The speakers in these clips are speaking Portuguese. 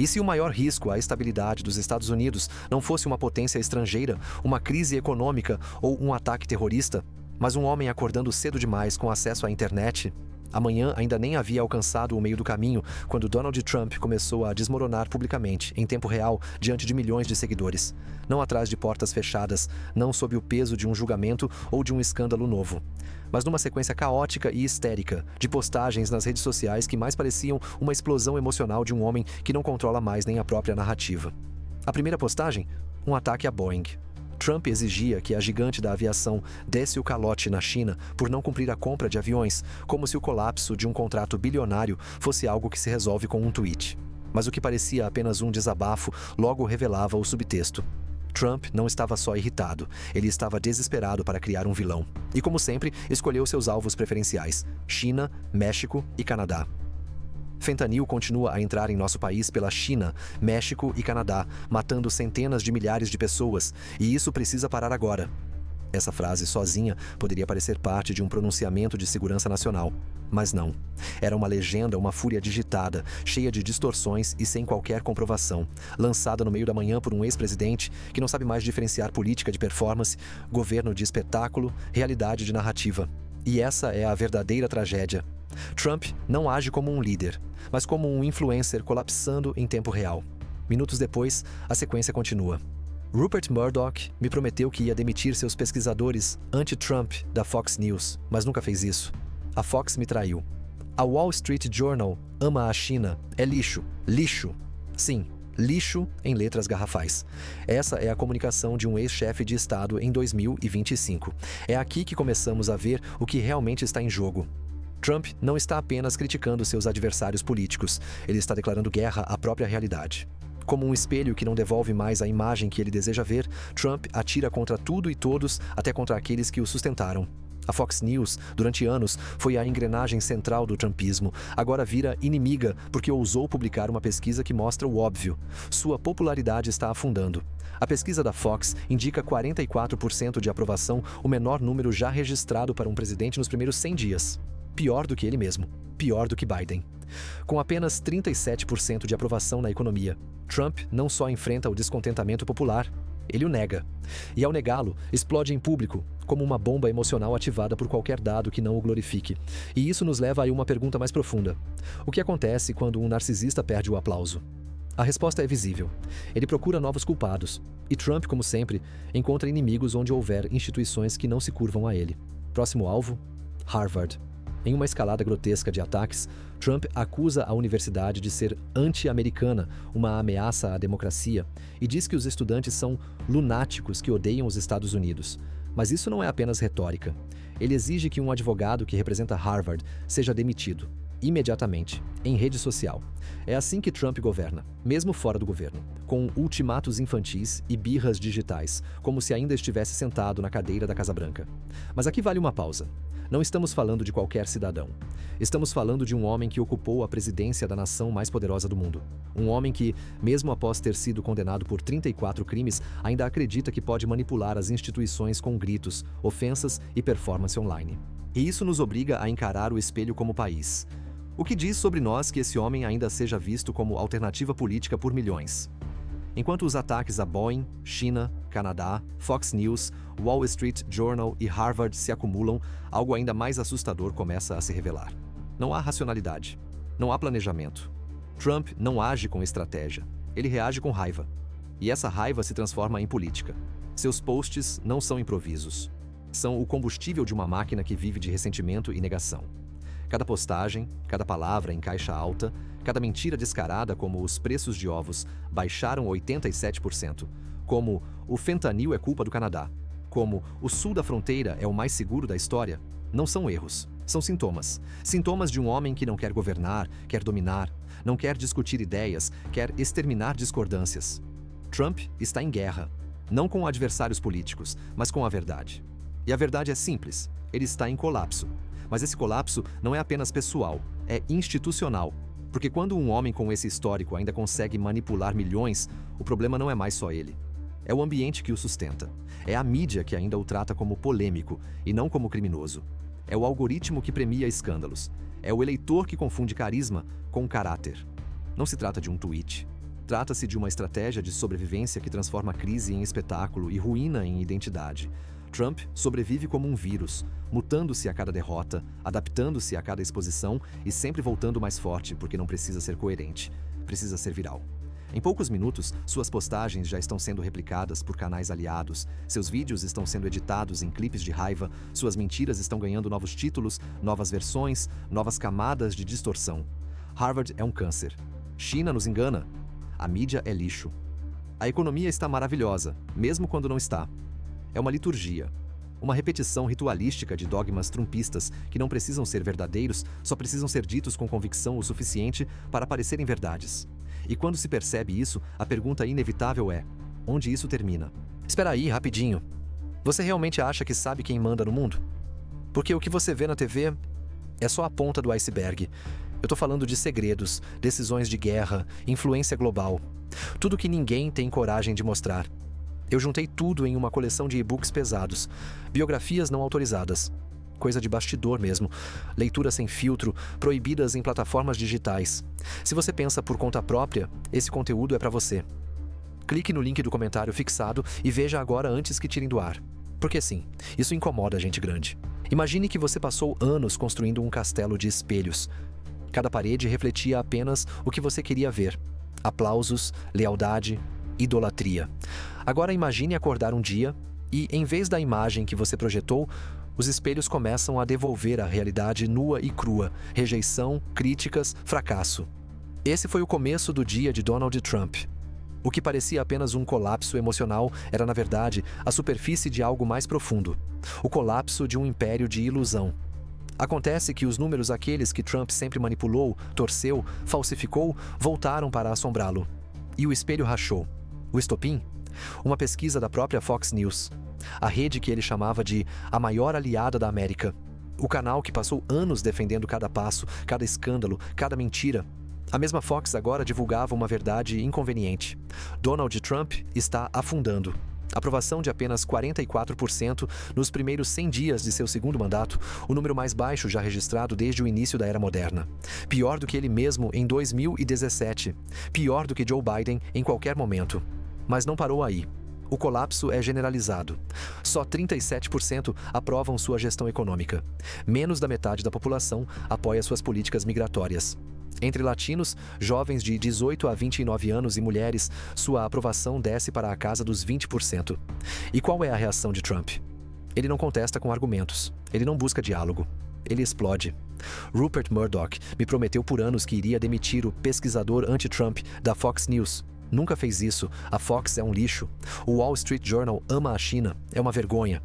E se o maior risco à estabilidade dos Estados Unidos não fosse uma potência estrangeira, uma crise econômica ou um ataque terrorista, mas um homem acordando cedo demais com acesso à internet? Amanhã ainda nem havia alcançado o meio do caminho quando Donald Trump começou a desmoronar publicamente, em tempo real, diante de milhões de seguidores. Não atrás de portas fechadas, não sob o peso de um julgamento ou de um escândalo novo, mas numa sequência caótica e histérica de postagens nas redes sociais que mais pareciam uma explosão emocional de um homem que não controla mais nem a própria narrativa. A primeira postagem? Um ataque à Boeing. Trump exigia que a gigante da aviação desse o calote na China por não cumprir a compra de aviões, como se o colapso de um contrato bilionário fosse algo que se resolve com um tweet. Mas o que parecia apenas um desabafo logo revelava o subtexto. Trump não estava só irritado, ele estava desesperado para criar um vilão. E, como sempre, escolheu seus alvos preferenciais: China, México e Canadá. Fentanil continua a entrar em nosso país pela China, México e Canadá, matando centenas de milhares de pessoas, e isso precisa parar agora. Essa frase sozinha poderia parecer parte de um pronunciamento de segurança nacional, mas não. Era uma legenda, uma fúria digitada, cheia de distorções e sem qualquer comprovação, lançada no meio da manhã por um ex-presidente que não sabe mais diferenciar política de performance, governo de espetáculo, realidade de narrativa. E essa é a verdadeira tragédia. Trump não age como um líder, mas como um influencer colapsando em tempo real. Minutos depois, a sequência continua. Rupert Murdoch me prometeu que ia demitir seus pesquisadores anti-Trump da Fox News, mas nunca fez isso. A Fox me traiu. A Wall Street Journal ama a China. É lixo. Lixo. Sim, lixo em letras garrafais. Essa é a comunicação de um ex-chefe de Estado em 2025. É aqui que começamos a ver o que realmente está em jogo. Trump não está apenas criticando seus adversários políticos, ele está declarando guerra à própria realidade. Como um espelho que não devolve mais a imagem que ele deseja ver, Trump atira contra tudo e todos, até contra aqueles que o sustentaram. A Fox News, durante anos, foi a engrenagem central do trumpismo. Agora vira inimiga porque ousou publicar uma pesquisa que mostra o óbvio. Sua popularidade está afundando. A pesquisa da Fox indica 44% de aprovação, o menor número já registrado para um presidente nos primeiros 100 dias. Pior do que ele mesmo. Pior do que Biden. Com apenas 37% de aprovação na economia, Trump não só enfrenta o descontentamento popular, ele o nega. E ao negá-lo, explode em público, como uma bomba emocional ativada por qualquer dado que não o glorifique. E isso nos leva a uma pergunta mais profunda. O que acontece quando um narcisista perde o aplauso? A resposta é visível. Ele procura novos culpados. E Trump, como sempre, encontra inimigos onde houver instituições que não se curvam a ele. Próximo alvo? Harvard. Em uma escalada grotesca de ataques, Trump acusa a universidade de ser anti-americana, uma ameaça à democracia, e diz que os estudantes são lunáticos que odeiam os Estados Unidos. Mas isso não é apenas retórica. Ele exige que um advogado que representa Harvard seja demitido, imediatamente, em rede social. É assim que Trump governa, mesmo fora do governo, com ultimatos infantis e birras digitais, como se ainda estivesse sentado na cadeira da Casa Branca. Mas aqui vale uma pausa. Não estamos falando de qualquer cidadão. Estamos falando de um homem que ocupou a presidência da nação mais poderosa do mundo. Um homem que, mesmo após ter sido condenado por 34 crimes, ainda acredita que pode manipular as instituições com gritos, ofensas e performance online. E isso nos obriga a encarar o espelho como país. O que diz sobre nós que esse homem ainda seja visto como alternativa política por milhões? Enquanto os ataques a Boeing, China, Canadá, Fox News, Wall Street Journal e Harvard se acumulam, algo ainda mais assustador começa a se revelar. Não há racionalidade. Não há planejamento. Trump não age com estratégia. Ele reage com raiva. E essa raiva se transforma em política. Seus posts não são improvisos. São o combustível de uma máquina que vive de ressentimento e negação. Cada postagem, cada palavra em caixa alta, cada mentira descarada como os preços de ovos baixaram 87%, como o fentanil é culpa do Canadá, como o sul da fronteira é o mais seguro da história, não são erros, são sintomas. Sintomas de um homem que não quer governar, quer dominar, não quer discutir ideias, quer exterminar discordâncias. Trump está em guerra, não com adversários políticos, mas com a verdade. E a verdade é simples, ele está em colapso. Mas esse colapso não é apenas pessoal, é institucional. Porque quando um homem com esse histórico ainda consegue manipular milhões, o problema não é mais só ele. É o ambiente que o sustenta. É a mídia que ainda o trata como polêmico e não como criminoso. É o algoritmo que premia escândalos. É o eleitor que confunde carisma com caráter. Não se trata de um tweet. Trata-se de uma estratégia de sobrevivência que transforma a crise em espetáculo e ruína em identidade. Trump sobrevive como um vírus, mutando-se a cada derrota, adaptando-se a cada exposição e sempre voltando mais forte porque não precisa ser coerente, precisa ser viral. Em poucos minutos, suas postagens já estão sendo replicadas por canais aliados, seus vídeos estão sendo editados em clipes de raiva, suas mentiras estão ganhando novos títulos, novas versões, novas camadas de distorção. Harvard é um câncer. China nos engana. A mídia é lixo. A economia está maravilhosa, mesmo quando não está. É uma liturgia. Uma repetição ritualística de dogmas trumpistas que não precisam ser verdadeiros, só precisam ser ditos com convicção o suficiente para parecerem verdades. E quando se percebe isso, a pergunta inevitável é: onde isso termina? Espera aí, rapidinho. Você realmente acha que sabe quem manda no mundo? Porque o que você vê na TV é só a ponta do iceberg. Eu tô falando de segredos, decisões de guerra, influência global. Tudo que ninguém tem coragem de mostrar. Eu juntei tudo em uma coleção de e-books pesados, biografias não autorizadas, coisa de bastidor mesmo, leituras sem filtro, proibidas em plataformas digitais. Se você pensa por conta própria, esse conteúdo é para você. Clique no link do comentário fixado e veja agora antes que tirem do ar. Porque sim, isso incomoda a gente grande. Imagine que você passou anos construindo um castelo de espelhos. Cada parede refletia apenas o que você queria ver. Aplausos, lealdade, idolatria. Agora imagine acordar um dia e, em vez da imagem que você projetou, os espelhos começam a devolver a realidade nua e crua, rejeição, críticas, fracasso. Esse foi o começo do dia de Donald Trump. O que parecia apenas um colapso emocional era, na verdade, a superfície de algo mais profundo. O colapso de um império de ilusão. Acontece que os números aqueles que Trump sempre manipulou, torceu, falsificou, voltaram para assombrá-lo. E o espelho rachou. O estopim? Uma pesquisa da própria Fox News. A rede que ele chamava de a maior aliada da América. O canal que passou anos defendendo cada passo, cada escândalo, cada mentira. A mesma Fox agora divulgava uma verdade inconveniente. Donald Trump está afundando. Aprovação de apenas 44% nos primeiros 100 dias de seu segundo mandato, o número mais baixo já registrado desde o início da era moderna. Pior do que ele mesmo em 2017. Pior do que Joe Biden em qualquer momento. Mas não parou aí. O colapso é generalizado. Só 37% aprovam sua gestão econômica. Menos da metade da população apoia suas políticas migratórias. Entre latinos, jovens de 18 a 29 anos e mulheres, sua aprovação desce para a casa dos 20%. E qual é a reação de Trump? Ele não contesta com argumentos. Ele não busca diálogo. Ele explode. Rupert Murdoch me prometeu por anos que iria demitir o pesquisador anti-Trump da Fox News. Nunca fez isso. A Fox é um lixo. O Wall Street Journal ama a China. É uma vergonha.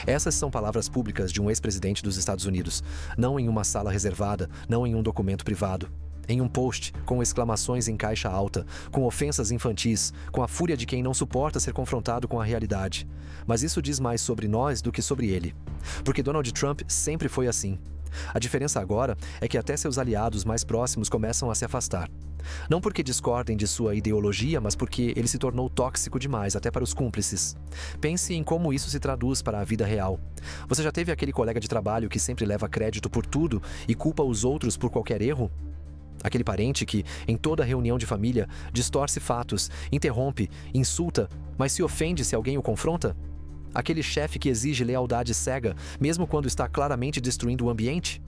Essas são palavras públicas de um ex-presidente dos Estados Unidos. Não em uma sala reservada, não em um documento privado. Em um post, com exclamações em caixa alta, com ofensas infantis, com a fúria de quem não suporta ser confrontado com a realidade. Mas isso diz mais sobre nós do que sobre ele. Porque Donald Trump sempre foi assim. A diferença agora é que até seus aliados mais próximos começam a se afastar. Não porque discordem de sua ideologia, mas porque ele se tornou tóxico demais, até para os cúmplices. Pense em como isso se traduz para a vida real. Você já teve aquele colega de trabalho que sempre leva crédito por tudo e culpa os outros por qualquer erro? Aquele parente que, em toda reunião de família, distorce fatos, interrompe, insulta, mas se ofende se alguém o confronta? Aquele chefe que exige lealdade cega, mesmo quando está claramente destruindo o ambiente?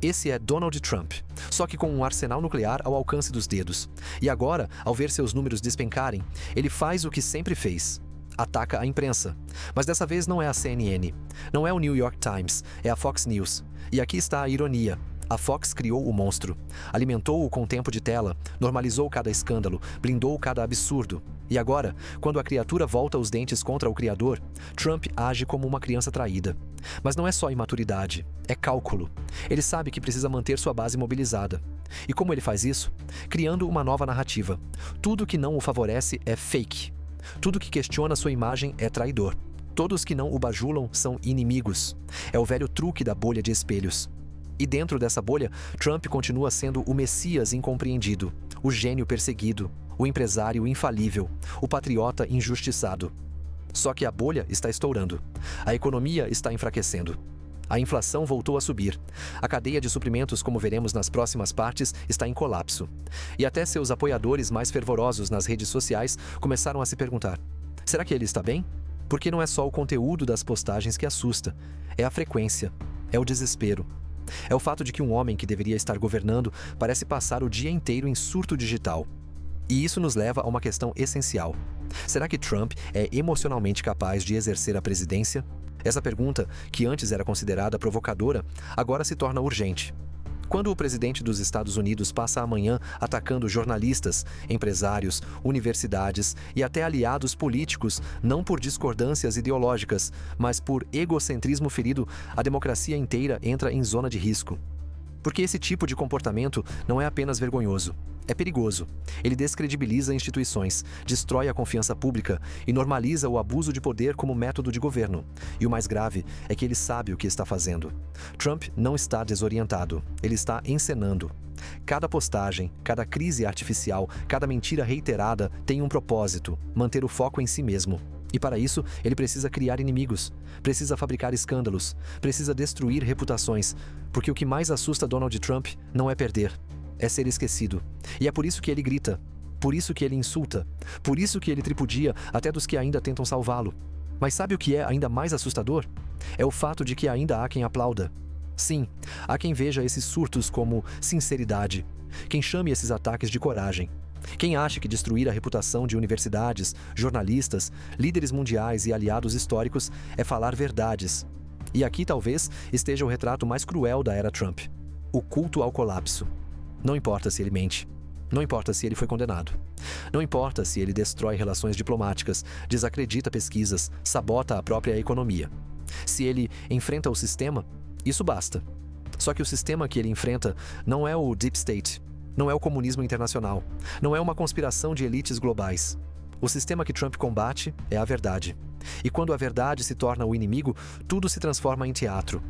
Esse é Donald Trump, só que com um arsenal nuclear ao alcance dos dedos. E agora, ao ver seus números despencarem, ele faz o que sempre fez. Ataca a imprensa. Mas dessa vez não é a CNN, não é o New York Times, é a Fox News. E aqui está a ironia. A Fox criou o monstro, alimentou-o com tempo de tela, normalizou cada escândalo, blindou cada absurdo. E agora, quando a criatura volta os dentes contra o criador, Trump age como uma criança traída. Mas não é só imaturidade, é cálculo. Ele sabe que precisa manter sua base mobilizada. E como ele faz isso? Criando uma nova narrativa. Tudo que não o favorece é fake. Tudo que questiona sua imagem é traidor. Todos que não o bajulam são inimigos. É o velho truque da bolha de espelhos. E dentro dessa bolha, Trump continua sendo o Messias incompreendido, o gênio perseguido, o empresário infalível, o patriota injustiçado. Só que a bolha está estourando. A economia está enfraquecendo. A inflação voltou a subir. A cadeia de suprimentos, como veremos nas próximas partes, está em colapso. E até seus apoiadores mais fervorosos nas redes sociais começaram a se perguntar: será que ele está bem? Porque não é só o conteúdo das postagens que assusta, é a frequência, é o desespero. É o fato de que um homem que deveria estar governando parece passar o dia inteiro em surto digital. E isso nos leva a uma questão essencial. Será que Trump é emocionalmente capaz de exercer a presidência? Essa pergunta, que antes era considerada provocadora, agora se torna urgente. Quando o presidente dos Estados Unidos passa a manhã atacando jornalistas, empresários, universidades e até aliados políticos, não por discordâncias ideológicas, mas por egocentrismo ferido, a democracia inteira entra em zona de risco. Porque esse tipo de comportamento não é apenas vergonhoso, é perigoso. Ele descredibiliza instituições, destrói a confiança pública e normaliza o abuso de poder como método de governo. E o mais grave é que ele sabe o que está fazendo. Trump não está desorientado, ele está encenando. Cada postagem, cada crise artificial, cada mentira reiterada tem um propósito: manter o foco em si mesmo. E para isso, ele precisa criar inimigos, precisa fabricar escândalos, precisa destruir reputações, porque o que mais assusta Donald Trump não é perder, é ser esquecido. E é por isso que ele grita, por isso que ele insulta, por isso que ele tripudia até dos que ainda tentam salvá-lo. Mas sabe o que é ainda mais assustador? É o fato de que ainda há quem aplauda. Sim, há quem veja esses surtos como sinceridade, quem chame esses ataques de coragem. Quem acha que destruir a reputação de universidades, jornalistas, líderes mundiais e aliados históricos é falar verdades. E aqui talvez esteja o retrato mais cruel da era Trump: o culto ao colapso. Não importa se ele mente. Não importa se ele foi condenado. Não importa se ele destrói relações diplomáticas, desacredita pesquisas, sabota a própria economia. Se ele enfrenta o sistema, isso basta. Só que o sistema que ele enfrenta não é o Deep State. Não é o comunismo internacional. Não é uma conspiração de elites globais. O sistema que Trump combate é a verdade. E quando a verdade se torna o inimigo, tudo se transforma em teatro.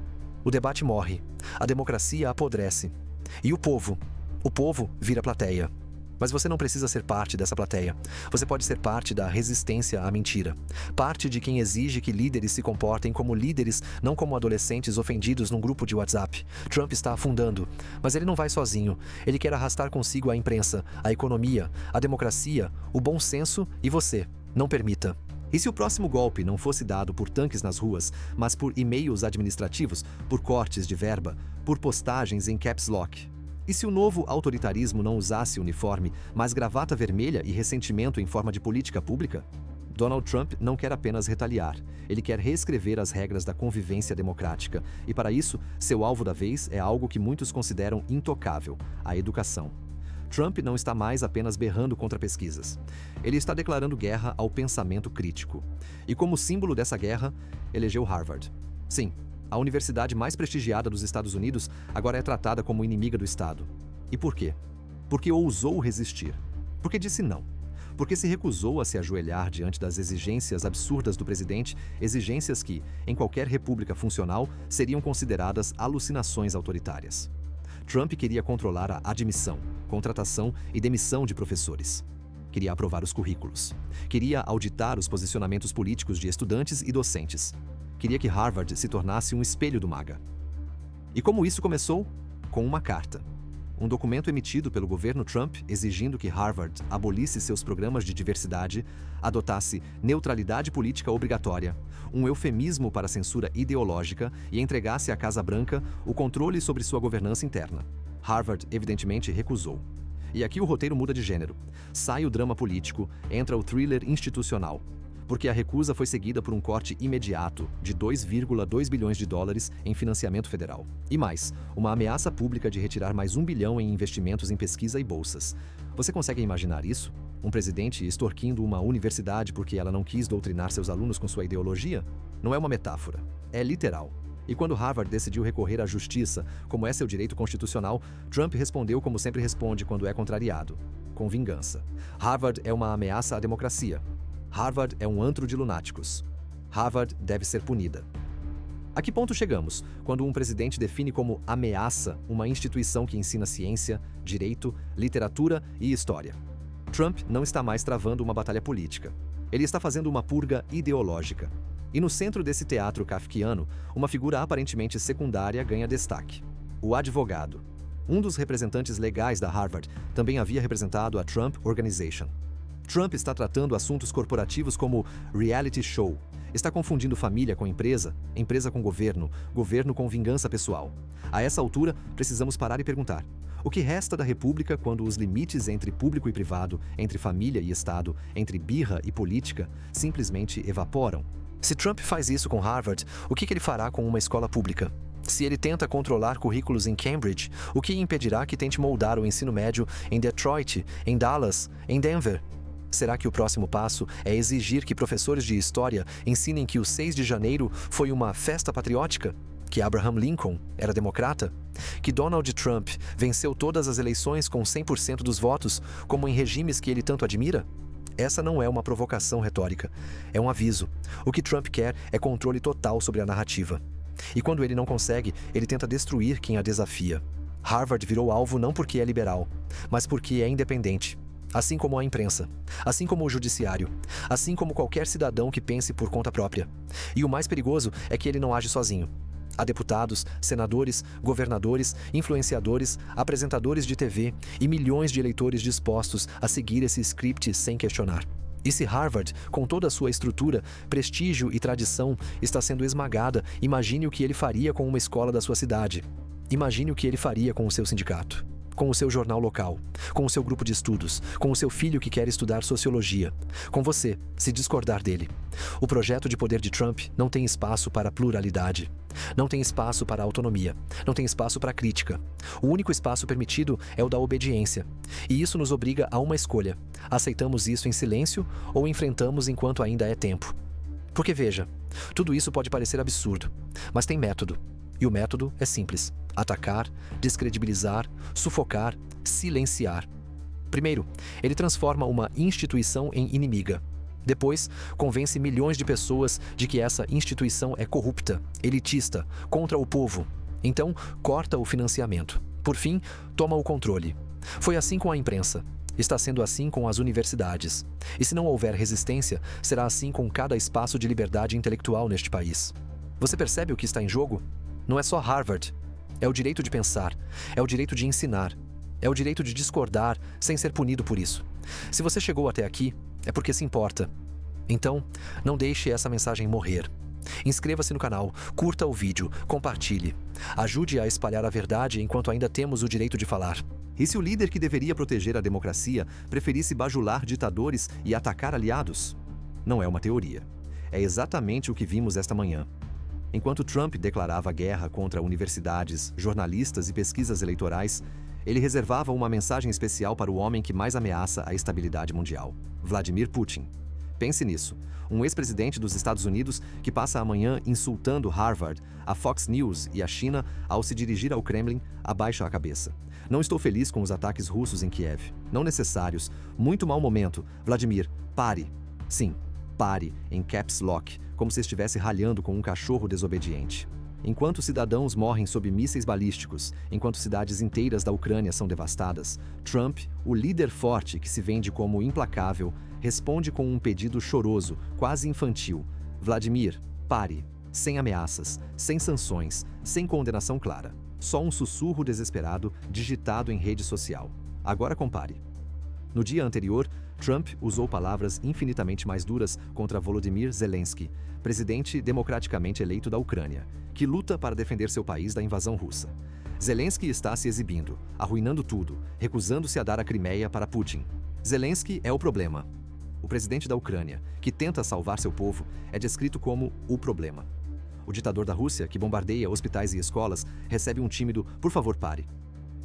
O debate morre. A democracia apodrece. E o povo vira plateia. Mas você não precisa ser parte dessa plateia. Você pode ser parte da resistência à mentira. Parte de quem exige que líderes se comportem como líderes, não como adolescentes ofendidos num grupo de WhatsApp. Trump está afundando, mas ele não vai sozinho. Ele quer arrastar consigo a imprensa, a economia, a democracia, o bom senso e você. Não permita. E se o próximo golpe não fosse dado por tanques nas ruas, mas por e-mails administrativos, por cortes de verba, por postagens em caps lock? E se o novo autoritarismo não usasse uniforme, mas gravata vermelha e ressentimento em forma de política pública? Donald Trump não quer apenas retaliar, ele quer reescrever as regras da convivência democrática. E para isso, seu alvo da vez é algo que muitos consideram intocável: a educação. Trump não está mais apenas berrando contra pesquisas. Ele está declarando guerra ao pensamento crítico. E como símbolo dessa guerra, elegeu Harvard. Sim, a universidade mais prestigiada dos Estados Unidos agora é tratada como inimiga do Estado. E por quê? Porque ousou resistir. Porque disse não. Porque se recusou a se ajoelhar diante das exigências absurdas do presidente, exigências que, em qualquer república funcional, seriam consideradas alucinações autoritárias. Trump queria controlar a admissão, contratação e demissão de professores. Queria aprovar os currículos. Queria auditar os posicionamentos políticos de estudantes e docentes. Queria que Harvard se tornasse um espelho do MAGA. E como isso começou? Com uma carta. Um documento emitido pelo governo Trump exigindo que Harvard abolisse seus programas de diversidade, adotasse neutralidade política obrigatória, um eufemismo para censura ideológica e entregasse à Casa Branca o controle sobre sua governança interna. Harvard, evidentemente, recusou. E aqui o roteiro muda de gênero. Sai o drama político, entra o thriller institucional. Porque a recusa foi seguida por um corte imediato de 2,2 bilhões de dólares em financiamento federal. E mais, uma ameaça pública de retirar mais 1 bilhão em investimentos em pesquisa e bolsas. Você consegue imaginar isso? Um presidente extorquindo uma universidade porque ela não quis doutrinar seus alunos com sua ideologia? Não é uma metáfora, é literal. E quando Harvard decidiu recorrer à justiça, como é seu direito constitucional, Trump respondeu como sempre responde quando é contrariado: com vingança. Harvard é uma ameaça à democracia. Harvard é um antro de lunáticos. Harvard deve ser punida. A que ponto chegamos quando um presidente define como ameaça uma instituição que ensina ciência, direito, literatura e história? Trump não está mais travando uma batalha política. Ele está fazendo uma purga ideológica. E no centro desse teatro kafkiano, uma figura aparentemente secundária ganha destaque: o advogado. Um dos representantes legais da Harvard também havia representado a Trump Organization. Trump está tratando assuntos corporativos como reality show. Está confundindo família com empresa, empresa com governo, governo com vingança pessoal. A essa altura, precisamos parar e perguntar: o que resta da República quando os limites entre público e privado, entre família e Estado, entre birra e política, simplesmente evaporam? Se Trump faz isso com Harvard, o que ele fará com uma escola pública? Se ele tenta controlar currículos em Cambridge, o que impedirá que tente moldar o ensino médio em Detroit, em Dallas, em Denver? Será que o próximo passo é exigir que professores de história ensinem que o 6 de janeiro foi uma festa patriótica? Que Abraham Lincoln era democrata? Que Donald Trump venceu todas as eleições com 100% dos votos, como em regimes que ele tanto admira? Essa não é uma provocação retórica, é um aviso. O que Trump quer é controle total sobre a narrativa. E quando ele não consegue, ele tenta destruir quem a desafia. Harvard virou alvo não porque é liberal, mas porque é independente. Assim como a imprensa, assim como o judiciário, assim como qualquer cidadão que pense por conta própria. E o mais perigoso é que ele não age sozinho. Há deputados, senadores, governadores, influenciadores, apresentadores de TV e milhões de eleitores dispostos a seguir esse script sem questionar. E se Harvard, com toda a sua estrutura, prestígio e tradição, está sendo esmagada, imagine o que ele faria com uma escola da sua cidade. Imagine o que ele faria com o seu sindicato, com o seu jornal local, com o seu grupo de estudos, com o seu filho que quer estudar sociologia, com você, se discordar dele. O projeto de poder de Trump não tem espaço para pluralidade. Não tem espaço para autonomia, não tem espaço para crítica. O único espaço permitido é o da obediência. E isso nos obriga a uma escolha. Aceitamos isso em silêncio ou enfrentamos enquanto ainda é tempo? Porque veja, tudo isso pode parecer absurdo, mas tem método. E o método é simples: atacar, descredibilizar, sufocar, silenciar. Primeiro, ele transforma uma instituição em inimiga. Depois, convence milhões de pessoas de que essa instituição é corrupta, elitista, contra o povo. Então, corta o financiamento. Por fim, toma o controle. Foi assim com a imprensa. Está sendo assim com as universidades. E se não houver resistência, será assim com cada espaço de liberdade intelectual neste país. Você percebe o que está em jogo? Não é só Harvard. É o direito de pensar, é o direito de ensinar, é o direito de discordar sem ser punido por isso. Se você chegou até aqui, é porque se importa. Então, não deixe essa mensagem morrer. Inscreva-se no canal, curta o vídeo, compartilhe. Ajude a espalhar a verdade enquanto ainda temos o direito de falar. E se o líder que deveria proteger a democracia preferisse bajular ditadores e atacar aliados? Não é uma teoria. É exatamente o que vimos esta manhã. Enquanto Trump declarava guerra contra universidades, jornalistas e pesquisas eleitorais, ele reservava uma mensagem especial para o homem que mais ameaça a estabilidade mundial: Vladimir Putin. Pense nisso. Um ex-presidente dos Estados Unidos que passa a manhã insultando Harvard, a Fox News e a China ao se dirigir ao Kremlin, abaixa a cabeça. Não estou feliz com os ataques russos em Kiev. Não necessários. Muito mau momento. Vladimir, pare. Sim, pare, em caps lock, como se estivesse ralhando com um cachorro desobediente. Enquanto cidadãos morrem sob mísseis balísticos, enquanto cidades inteiras da Ucrânia são devastadas, Trump, o líder forte que se vende como implacável, responde com um pedido choroso, quase infantil: Vladimir, pare. Sem ameaças, sem sanções, sem condenação clara. Só um sussurro desesperado digitado em rede social. Agora compare. No dia anterior, Trump usou palavras infinitamente mais duras contra Volodymyr Zelensky, presidente democraticamente eleito da Ucrânia, que luta para defender seu país da invasão russa. Zelensky está se exibindo, arruinando tudo, recusando-se a dar a Crimeia para Putin. Zelensky é o problema. O presidente da Ucrânia, que tenta salvar seu povo, é descrito como o problema. O ditador da Rússia, que bombardeia hospitais e escolas, recebe um tímido "por favor, pare".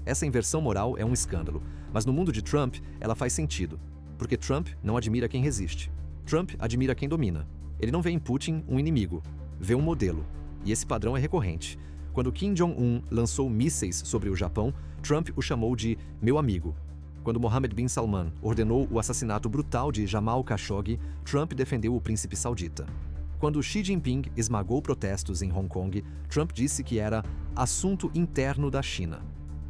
Essa inversão moral é um escândalo, mas no mundo de Trump, ela faz sentido. Porque Trump não admira quem resiste. Trump admira quem domina. Ele não vê em Putin um inimigo, vê um modelo. E esse padrão é recorrente. Quando Kim Jong-un lançou mísseis sobre o Japão, Trump o chamou de "meu amigo". Quando Mohammed bin Salman ordenou o assassinato brutal de Jamal Khashoggi, Trump defendeu o príncipe saudita. Quando Xi Jinping esmagou protestos em Hong Kong, Trump disse que era assunto interno da China.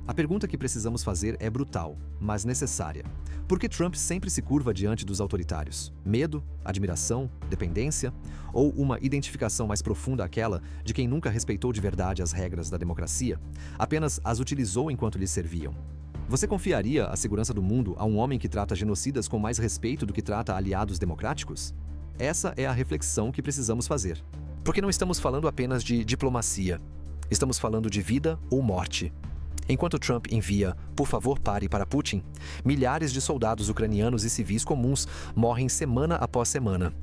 A pergunta que precisamos fazer é brutal, mas necessária. Por que Trump sempre se curva diante dos autoritários? Medo, admiração, dependência? Ou uma identificação mais profunda àquela de quem nunca respeitou de verdade as regras da democracia, apenas as utilizou enquanto lhe serviam? Você confiaria a segurança do mundo a um homem que trata genocidas com mais respeito do que trata aliados democráticos? Essa é a reflexão que precisamos fazer. Porque não estamos falando apenas de diplomacia. Estamos falando de vida ou morte. Enquanto Trump envia, por favor pare para Putin, milhares de soldados ucranianos e civis comuns morrem semana após semana.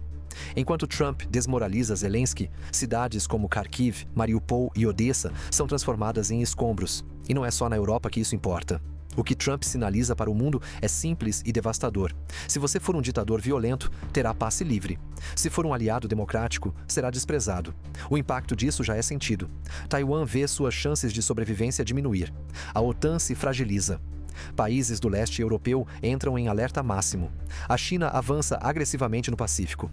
Enquanto Trump desmoraliza Zelensky, cidades como Kharkiv, Mariupol e Odessa são transformadas em escombros. E não é só na Europa que isso importa. O que Trump sinaliza para o mundo é simples e devastador. Se você for um ditador violento, terá passe livre. Se for um aliado democrático, será desprezado. O impacto disso já é sentido. Taiwan vê suas chances de sobrevivência diminuir. A OTAN se fragiliza. Países do leste europeu entram em alerta máximo. A China avança agressivamente no Pacífico.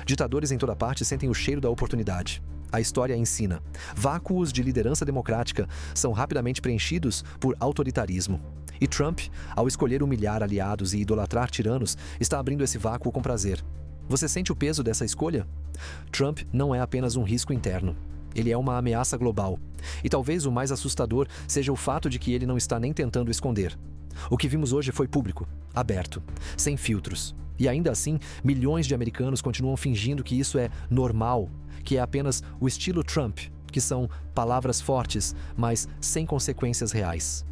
Ditadores em toda parte sentem o cheiro da oportunidade. A história ensina. Vácuos de liderança democrática são rapidamente preenchidos por autoritarismo. E Trump, ao escolher humilhar aliados e idolatrar tiranos, está abrindo esse vácuo com prazer. Você sente o peso dessa escolha? Trump não é apenas um risco interno. Ele é uma ameaça global. E talvez o mais assustador seja o fato de que ele não está nem tentando esconder. O que vimos hoje foi público, aberto, sem filtros. E ainda assim, milhões de americanos continuam fingindo que isso é normal, que é apenas o estilo Trump, que são palavras fortes, mas sem consequências reais.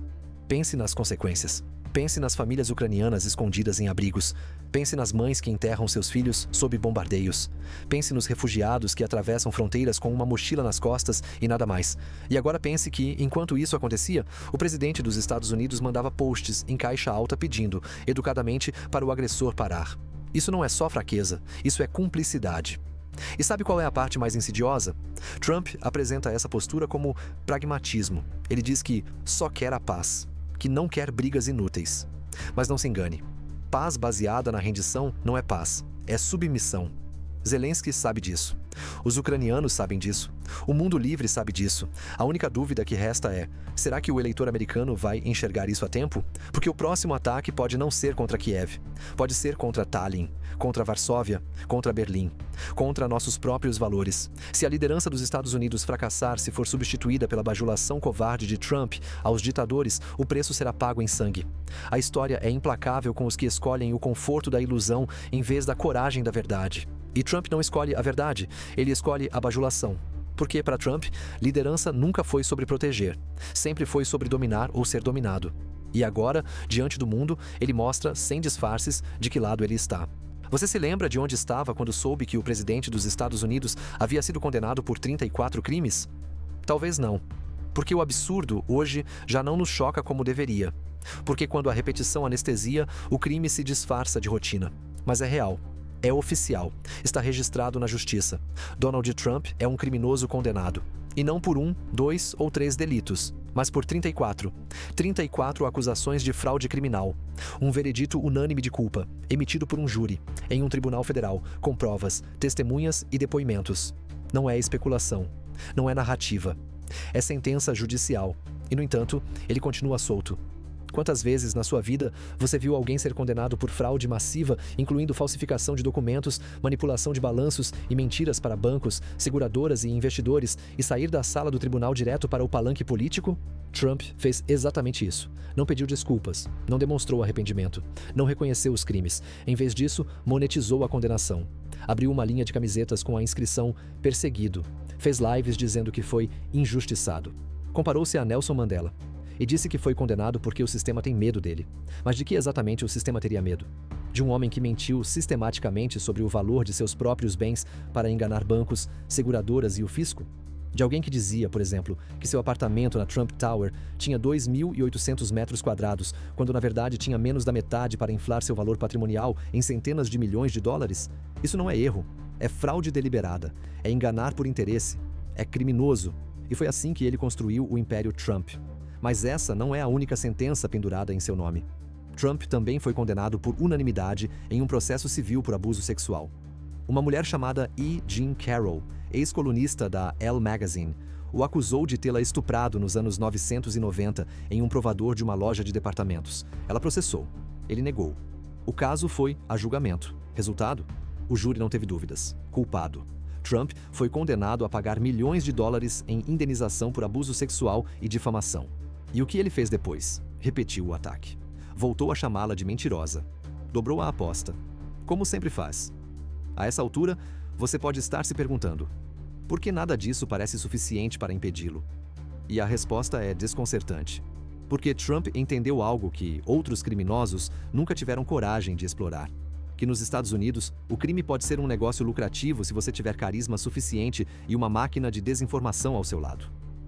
Pense nas consequências. Pense nas famílias ucranianas escondidas em abrigos. Pense nas mães que enterram seus filhos sob bombardeios. Pense nos refugiados que atravessam fronteiras com uma mochila nas costas e nada mais. E agora pense que, enquanto isso acontecia, o presidente dos Estados Unidos mandava posts em caixa alta pedindo, educadamente, para o agressor parar. Isso não é só fraqueza, isso é cumplicidade. E sabe qual é a parte mais insidiosa? Trump apresenta essa postura como pragmatismo. Ele diz que só quer a paz, que não quer brigas inúteis. Mas não se engane. Paz baseada na rendição não é paz, é submissão. Zelensky sabe disso. Os ucranianos sabem disso. O mundo livre sabe disso. A única dúvida que resta é: será que o eleitor americano vai enxergar isso a tempo? Porque o próximo ataque pode não ser contra Kiev. Pode ser contra Tallinn, contra Varsóvia, contra Berlim, contra nossos próprios valores. Se a liderança dos Estados Unidos fracassar se for substituída pela bajulação covarde de Trump aos ditadores, o preço será pago em sangue. A história é implacável com os que escolhem o conforto da ilusão em vez da coragem da verdade. E Trump não escolhe a verdade, ele escolhe a bajulação. Porque, para Trump, liderança nunca foi sobre proteger, sempre foi sobre dominar ou ser dominado. E agora, diante do mundo, ele mostra, sem disfarces, de que lado ele está. Você se lembra de onde estava quando soube que o presidente dos Estados Unidos havia sido condenado por 34 crimes? Talvez não. Porque o absurdo, hoje, já não nos choca como deveria. Porque quando a repetição anestesia, o crime se disfarça de rotina. Mas é real. É oficial. Está registrado na justiça. Donald Trump é um criminoso condenado. E não por 1, 2 ou 3 delitos, mas por 34. 34 acusações de fraude criminal. Um veredito unânime de culpa, emitido por um júri, em um tribunal federal, com provas, testemunhas e depoimentos. Não é especulação. Não é narrativa. É sentença judicial. E, no entanto, ele continua solto. Quantas vezes na sua vida você viu alguém ser condenado por fraude massiva, incluindo falsificação de documentos, manipulação de balanços e mentiras para bancos, seguradoras e investidores, e sair da sala do tribunal direto para o palanque político? Trump fez exatamente isso. Não pediu desculpas, não demonstrou arrependimento, não reconheceu os crimes. Em vez disso, monetizou a condenação. Abriu uma linha de camisetas com a inscrição "Perseguido". Fez lives dizendo que foi injustiçado. Comparou-se a Nelson Mandela. E disse que foi condenado porque o sistema tem medo dele. Mas de que exatamente o sistema teria medo? De um homem que mentiu sistematicamente sobre o valor de seus próprios bens para enganar bancos, seguradoras e o fisco? De alguém que dizia, por exemplo, que seu apartamento na Trump Tower tinha 2.800 metros quadrados, quando na verdade tinha menos da metade para inflar seu valor patrimonial em centenas de milhões de dólares? Isso não é erro, é fraude deliberada, é enganar por interesse, é criminoso. E foi assim que ele construiu o Império Trump. Mas essa não é a única sentença pendurada em seu nome. Trump também foi condenado por unanimidade em um processo civil por abuso sexual. Uma mulher chamada E. Jean Carroll, ex-colunista da Elle Magazine, o acusou de tê-la estuprado nos anos 990 em um provador de uma loja de departamentos. Ela processou. Ele negou. O caso foi a julgamento. Resultado? O júri não teve dúvidas. Culpado. Trump foi condenado a pagar milhões de dólares em indenização por abuso sexual e difamação. E o que ele fez depois? Repetiu o ataque. Voltou a chamá-la de mentirosa. Dobrou a aposta. Como sempre faz. A essa altura, você pode estar se perguntando: por que nada disso parece suficiente para impedi-lo? E a resposta é desconcertante. Porque Trump entendeu algo que outros criminosos nunca tiveram coragem de explorar. Que nos Estados Unidos, o crime pode ser um negócio lucrativo se você tiver carisma suficiente e uma máquina de desinformação ao seu lado.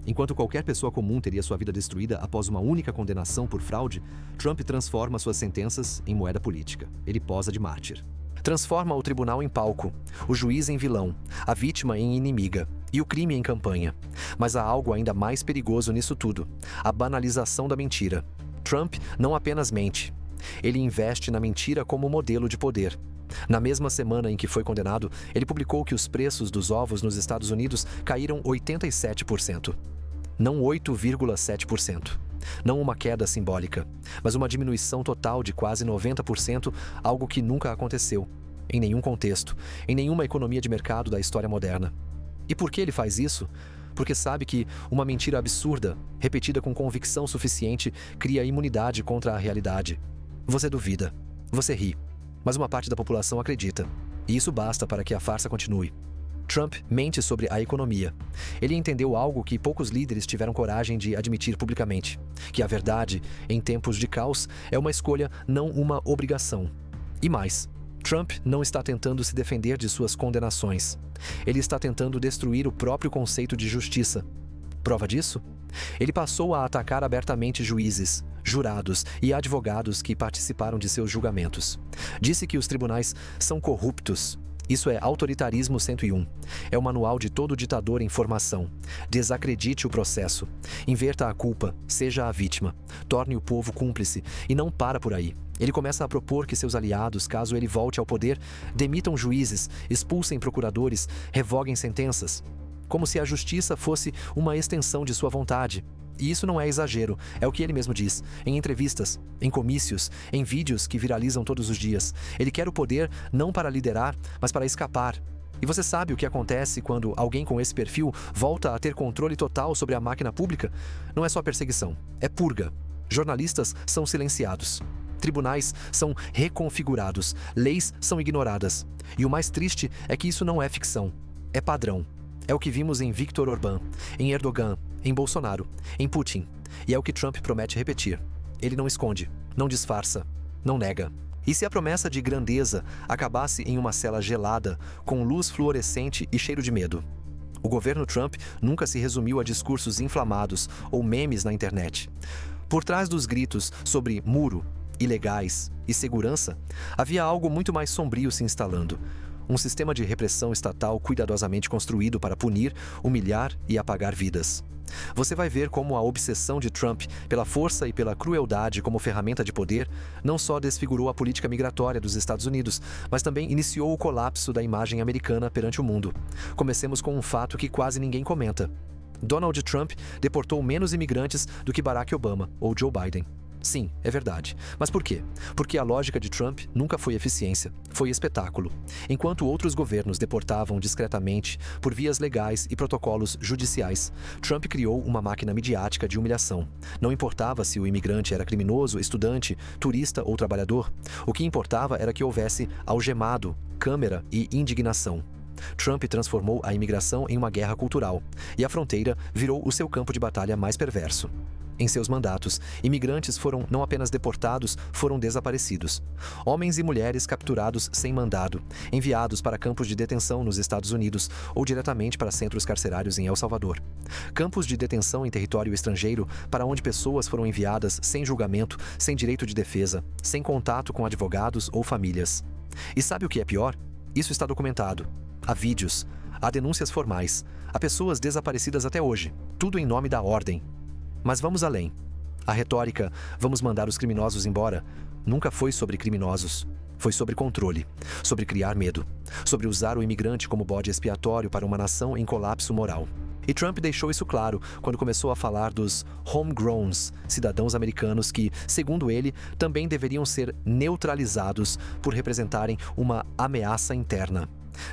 Enquanto qualquer pessoa comum teria sua vida destruída após uma única condenação por fraude, Trump transforma suas sentenças em moeda política. Ele posa de mártir. Transforma o tribunal em palco, o juiz em vilão, a vítima em inimiga e o crime em campanha. Mas há algo ainda mais perigoso nisso tudo: a banalização da mentira. Trump não apenas mente. Ele investe na mentira como modelo de poder. Na mesma semana em que foi condenado, ele publicou que os preços dos ovos nos Estados Unidos caíram 87%. Não 8,7%. Não uma queda simbólica, mas uma diminuição total de quase 90%, algo que nunca aconteceu, em nenhum contexto, em nenhuma economia de mercado da história moderna. E por que ele faz isso? Porque sabe que uma mentira absurda, repetida com convicção suficiente, cria imunidade contra a realidade. Você duvida, você ri, mas uma parte da população acredita. E isso basta para que a farsa continue. Trump mente sobre a economia. Ele entendeu algo que poucos líderes tiveram coragem de admitir publicamente: que a verdade, em tempos de caos, é uma escolha, não uma obrigação. E mais, Trump não está tentando se defender de suas condenações. Ele está tentando destruir o próprio conceito de justiça. Prova disso? Ele passou a atacar abertamente juízes, jurados e advogados que participaram de seus julgamentos. Disse que os tribunais são corruptos. Isso é autoritarismo 101. É o manual de todo ditador em formação. Desacredite o processo. Inverta a culpa, seja a vítima. Torne o povo cúmplice. E não para por aí. Ele começa a propor que seus aliados, caso ele volte ao poder, demitam juízes, expulsem procuradores, revoguem sentenças. Como se a justiça fosse uma extensão de sua vontade. E isso não é exagero, é o que ele mesmo diz, em entrevistas, em comícios, em vídeos que viralizam todos os dias. Ele quer o poder não para liderar, mas para escapar. E você sabe o que acontece quando alguém com esse perfil volta a ter controle total sobre a máquina pública? Não é só perseguição, é purga. Jornalistas são silenciados. Tribunais são reconfigurados, leis são ignoradas. E o mais triste é que isso não é ficção, é padrão. É o que vimos em Viktor Orbán, em Erdogan, em Bolsonaro, em Putin. E é o que Trump promete repetir. Ele não esconde, não disfarça, não nega. E se a promessa de grandeza acabasse em uma cela gelada, com luz fluorescente e cheiro de medo? O governo Trump nunca se resumiu a discursos inflamados ou memes na internet. Por trás dos gritos sobre muro, ilegais e segurança, havia algo muito mais sombrio se instalando. Um sistema de repressão estatal cuidadosamente construído para punir, humilhar e apagar vidas. Você vai ver como a obsessão de Trump pela força e pela crueldade como ferramenta de poder não só desfigurou a política migratória dos Estados Unidos, mas também iniciou o colapso da imagem americana perante o mundo. Comecemos com um fato que quase ninguém comenta. Donald Trump deportou menos imigrantes do que Barack Obama ou Joe Biden. Sim, é verdade. Mas por quê? Porque a lógica de Trump nunca foi eficiência, foi espetáculo. Enquanto outros governos deportavam discretamente, por vias legais e protocolos judiciais, Trump criou uma máquina midiática de humilhação. Não importava se o imigrante era criminoso, estudante, turista ou trabalhador. O que importava era que houvesse algemado, câmera e indignação. Trump transformou a imigração em uma guerra cultural, e a fronteira virou o seu campo de batalha mais perverso. Em seus mandatos, imigrantes foram não apenas deportados, foram desaparecidos. Homens e mulheres capturados sem mandado, enviados para campos de detenção nos Estados Unidos ou diretamente para centros carcerários em El Salvador. Campos de detenção em território estrangeiro para onde pessoas foram enviadas sem julgamento, sem direito de defesa, sem contato com advogados ou famílias. E sabe o que é pior? Isso está documentado. Há vídeos, há denúncias formais, há pessoas desaparecidas até hoje, tudo em nome da ordem. Mas vamos além. A retórica, vamos mandar os criminosos embora, nunca foi sobre criminosos. Foi sobre controle, sobre criar medo, sobre usar o imigrante como bode expiatório para uma nação em colapso moral. E Trump deixou isso claro quando começou a falar dos homegrowns, cidadãos americanos que, segundo ele, também deveriam ser neutralizados por representarem uma ameaça interna.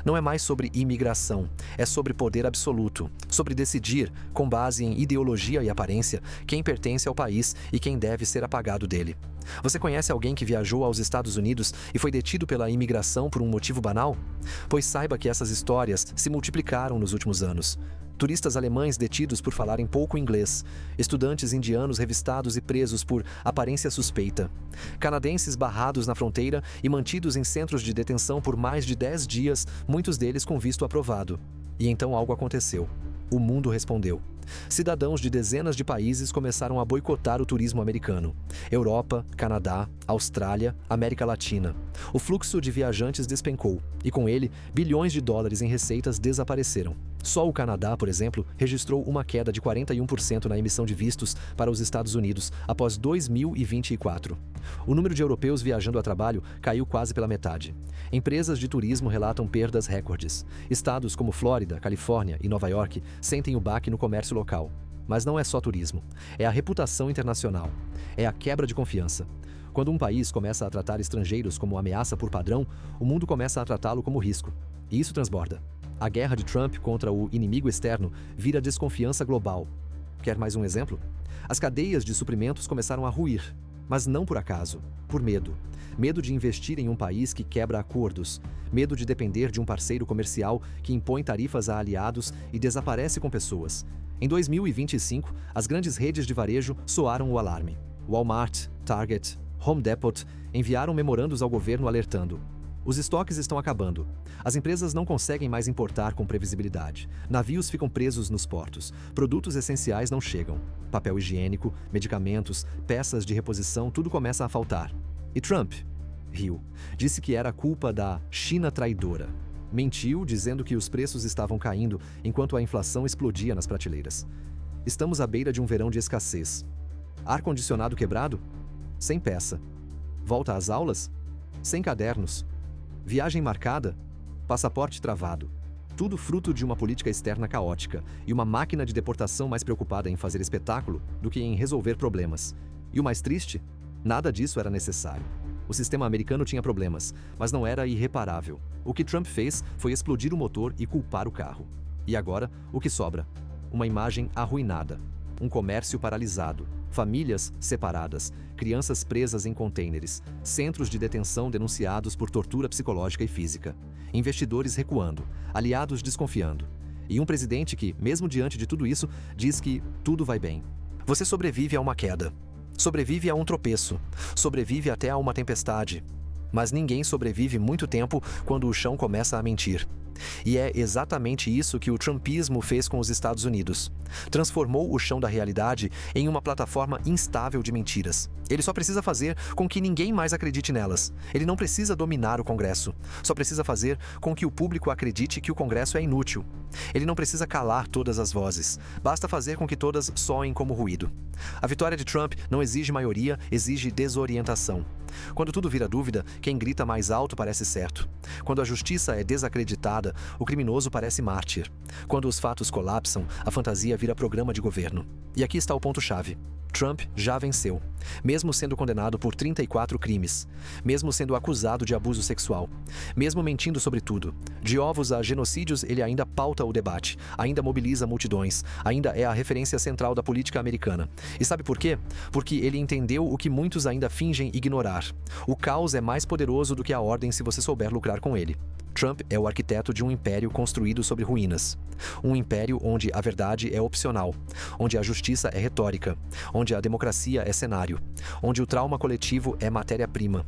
Não é mais sobre imigração, é sobre poder absoluto, sobre decidir, com base em ideologia e aparência, quem pertence ao país e quem deve ser apagado dele. Você conhece alguém que viajou aos Estados Unidos e foi detido pela imigração por um motivo banal? Pois saiba que essas histórias se multiplicaram nos últimos anos. Turistas alemães detidos por falarem pouco inglês, estudantes indianos revistados e presos por aparência suspeita, canadenses barrados na fronteira e mantidos em centros de detenção por mais de 10 dias, muitos deles com visto aprovado. E então algo aconteceu. O mundo respondeu. Cidadãos de dezenas de países começaram a boicotar o turismo americano. Europa, Canadá, Austrália, América Latina. O fluxo de viajantes despencou e, com ele, bilhões de dólares em receitas desapareceram. Só o Canadá, por exemplo, registrou uma queda de 41% na emissão de vistos para os Estados Unidos após 2024. O número de europeus viajando a trabalho caiu quase pela metade. Empresas de turismo relatam perdas recordes. Estados como Flórida, Califórnia e Nova York sentem o baque no comércio local. Mas não é só turismo. É a reputação internacional. É a quebra de confiança. Quando um país começa a tratar estrangeiros como ameaça por padrão, o mundo começa a tratá-lo como risco. E isso transborda. A guerra de Trump contra o inimigo externo vira desconfiança global. Quer mais um exemplo? As cadeias de suprimentos começaram a ruir, mas não por acaso, por medo. Medo de investir em um país que quebra acordos, medo de depender de um parceiro comercial que impõe tarifas a aliados e desaparece com pessoas. Em 2025, as grandes redes de varejo soaram o alarme. Walmart, Target, Home Depot enviaram memorandos ao governo alertando: os estoques estão acabando. As empresas não conseguem mais importar com previsibilidade. Navios ficam presos nos portos. Produtos essenciais não chegam. Papel higiênico, medicamentos, peças de reposição, tudo começa a faltar. E Trump riu. Disse que era culpa da China traidora. Mentiu, dizendo que os preços estavam caindo enquanto a inflação explodia nas prateleiras. Estamos à beira de um verão de escassez. Ar-condicionado quebrado? Sem peça. Volta às aulas? Sem cadernos. Viagem marcada? Passaporte travado. Tudo fruto de uma política externa caótica e uma máquina de deportação mais preocupada em fazer espetáculo do que em resolver problemas. E o mais triste? Nada disso era necessário. O sistema americano tinha problemas, mas não era irreparável. O que Trump fez foi explodir o motor e culpar o carro. E agora, o que sobra? Uma imagem arruinada. Um comércio paralisado. Famílias separadas, crianças presas em contêineres, centros de detenção denunciados por tortura psicológica e física, investidores recuando, aliados desconfiando, e um presidente que, mesmo diante de tudo isso, diz que tudo vai bem. Você sobrevive a uma queda, sobrevive a um tropeço, sobrevive até a uma tempestade, mas ninguém sobrevive muito tempo quando o chão começa a mentir. E é exatamente isso que o trumpismo fez com os Estados Unidos. Transformou o chão da realidade em uma plataforma instável de mentiras. Ele só precisa fazer com que ninguém mais acredite nelas. Ele não precisa dominar o Congresso. Só precisa fazer com que o público acredite que o Congresso é inútil. Ele não precisa calar todas as vozes. Basta fazer com que todas soem como ruído. A vitória de Trump não exige maioria, exige desorientação. Quando tudo vira dúvida, quem grita mais alto parece certo. Quando a justiça é desacreditada, o criminoso parece mártir. Quando os fatos colapsam, a fantasia vira programa de governo. E aqui está o ponto-chave. Trump já venceu, mesmo sendo condenado por 34 crimes, mesmo sendo acusado de abuso sexual, mesmo mentindo sobre tudo. De ovos a genocídios, ele ainda pauta o debate, ainda mobiliza multidões, ainda é a referência central da política americana. E sabe por quê? Porque ele entendeu o que muitos ainda fingem ignorar. O caos é mais poderoso do que a ordem se você souber lucrar com ele. Trump é o arquiteto de um império construído sobre ruínas. Um império onde a verdade é opcional, onde a justiça é retórica, onde a democracia é cenário, onde o trauma coletivo é matéria-prima.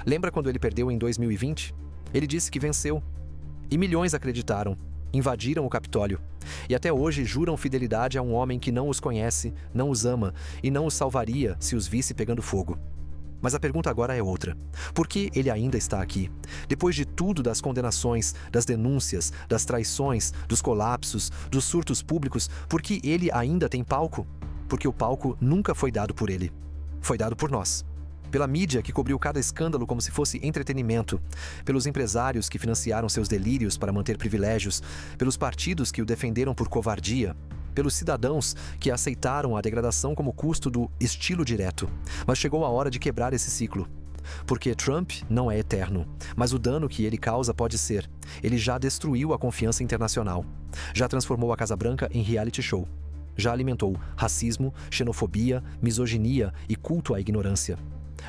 Lembra quando ele perdeu em 2020? Ele disse que venceu. E milhões acreditaram, invadiram o Capitólio. E até hoje juram fidelidade a um homem que não os conhece, não os ama e não os salvaria se os visse pegando fogo. Mas a pergunta agora é outra. Por que ele ainda está aqui? Depois de tudo, das condenações, das denúncias, das traições, dos colapsos, dos surtos públicos, por que ele ainda tem palco? Porque o palco nunca foi dado por ele. Foi dado por nós. Pela mídia que cobriu cada escândalo como se fosse entretenimento, pelos empresários que financiaram seus delírios para manter privilégios, pelos partidos que o defenderam por covardia, pelos cidadãos que aceitaram a degradação como custo do estilo direto. Mas chegou a hora de quebrar esse ciclo. Porque Trump não é eterno, mas o dano que ele causa pode ser. Ele já destruiu a confiança internacional, já transformou a Casa Branca em reality show, já alimentou racismo, xenofobia, misoginia e culto à ignorância.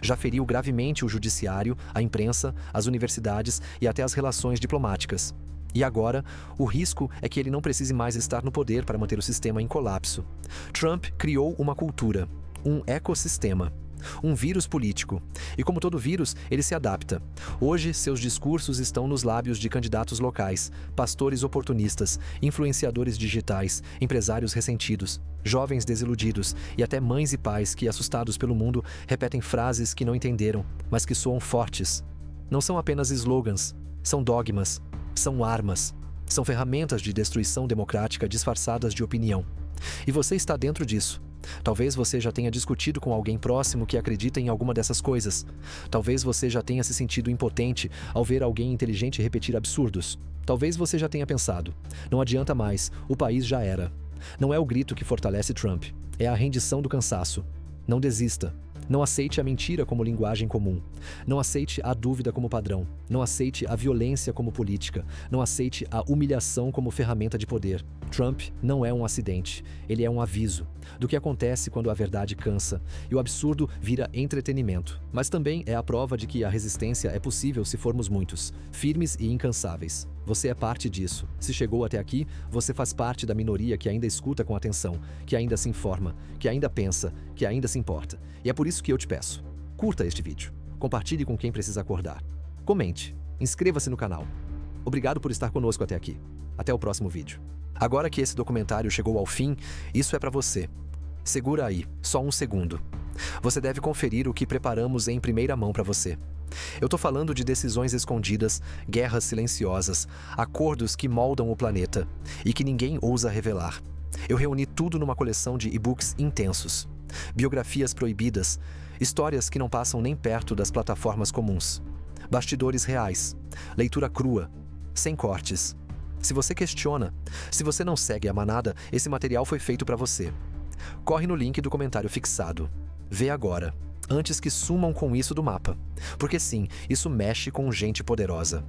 Já feriu gravemente o judiciário, a imprensa, as universidades e até as relações diplomáticas. E agora, o risco é que ele não precise mais estar no poder para manter o sistema em colapso. Trump criou uma cultura, um ecossistema, um vírus político. E como todo vírus, ele se adapta. Hoje, seus discursos estão nos lábios de candidatos locais, pastores oportunistas, influenciadores digitais, empresários ressentidos, jovens desiludidos e até mães e pais que, assustados pelo mundo, repetem frases que não entenderam, mas que soam fortes. Não são apenas slogans, são dogmas, são armas, são ferramentas de destruição democrática disfarçadas de opinião. E você está dentro disso. Talvez você já tenha discutido com alguém próximo que acredita em alguma dessas coisas. Talvez você já tenha se sentido impotente ao ver alguém inteligente repetir absurdos. Talvez você já tenha pensado: não adianta mais, o país já era. Não é o grito que fortalece Trump, é a rendição do cansaço. Não desista. Não aceite a mentira como linguagem comum. Não aceite a dúvida como padrão. Não aceite a violência como política. Não aceite a humilhação como ferramenta de poder. Trump não é um acidente. Ele é um aviso do que acontece quando a verdade cansa e o absurdo vira entretenimento. Mas também é a prova de que a resistência é possível se formos muitos, firmes e incansáveis. Você é parte disso. Se chegou até aqui, você faz parte da minoria que ainda escuta com atenção, que ainda se informa, que ainda pensa, que ainda se importa. E é por isso que eu te peço: curta este vídeo, compartilhe com quem precisa acordar, comente, inscreva-se no canal. Obrigado por estar conosco até aqui. Até o próximo vídeo. Agora que esse documentário chegou ao fim, isso é para você. Segura aí, só um segundo. Você deve conferir o que preparamos em primeira mão para você. Eu tô falando de decisões escondidas, guerras silenciosas, acordos que moldam o planeta e que ninguém ousa revelar. Eu reuni tudo numa coleção de e-books intensos. Biografias proibidas, histórias que não passam nem perto das plataformas comuns. Bastidores reais, leitura crua, sem cortes. Se você questiona, se você não segue a manada, esse material foi feito para você. Corre no link do comentário fixado. Vê agora, antes que sumam com isso do mapa. Porque sim, isso mexe com gente poderosa.